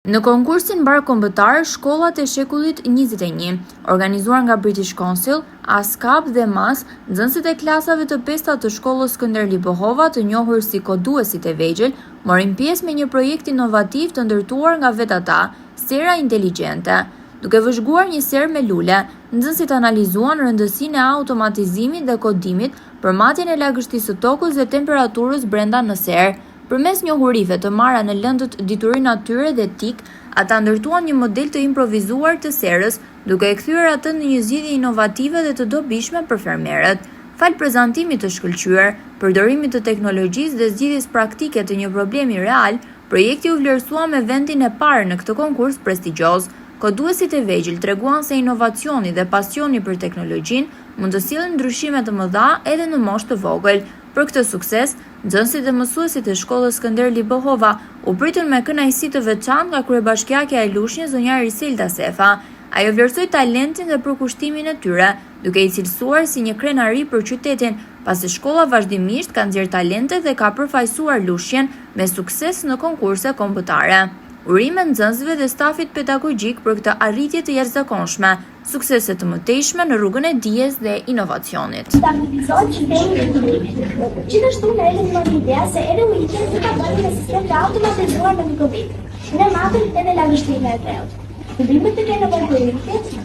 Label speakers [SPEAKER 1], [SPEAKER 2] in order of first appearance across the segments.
[SPEAKER 1] Në konkursin mbar kombëtar, shkollat e shekullit 21, organizuar nga British Council, ASCAP dhe MAS, nxënësit e klasave të pesta të shkollës Skënder Libohova, të njohur si koduesit e vegjël, morin pjesë me një projekt inovativ të ndërtuar nga vetë ata, sera inteligjente. Duke vëzhguar një serë me lule, nxënësit analizuan rëndësinë e automatizimit dhe kodimit për matjen e lagështisë së tokës dhe temperaturës brenda në serë. Përmes njohurive të marra në lëndët diturin natyre dhe tik, ata ndërtuan një model të improvizuar të serës, duke e kthyer atë në një zgjidhje inovative dhe të dobishme për fermerët. Fal prezantimit të shkëlqyer, përdorimit të teknologjisë dhe zgjidhjes praktike të një problemi real, projekti u vlerësua me vendin e parë në këtë konkurs prestigjioz. Koduesit e vegjël treguan se inovacioni dhe pasioni për teknologjinë mund të sjellin ndryshime të mëdha edhe në moshë të vogël. Për këtë sukses, nxënësit dhe mësuesit e shkollës Skënder Libohova u pritën me kënaqësi të veçantë nga kryebashkiakja e Lushnjës zonja Riselda Sefa. Ajo vlerësoi talentin dhe përkushtimin e tyre, duke i cilësuar si një krenari për qytetin, pasi shkolla vazhdimisht ka nxjerrë talente dhe ka përfaqësuar Lushnjën me sukses në konkurse kombëtare. Urime nxënësve dhe stafit pedagogjik për këtë arritje të jashtëzakonshme, suksese të mëtejshme në rrugën e dijes dhe inovacionit.
[SPEAKER 2] Stabilizohet sistemi i rrugëtimit. Gjithashtu na erdhi një ide se edhe ujitjet si ka bënë me sistem të automatizuar në mikrovit, në matën edhe lagështinë e kreut. Ndryshime të këto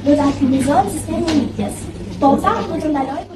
[SPEAKER 2] do të aktivizohet sistemi i ujitjes. Tota do të ndalojë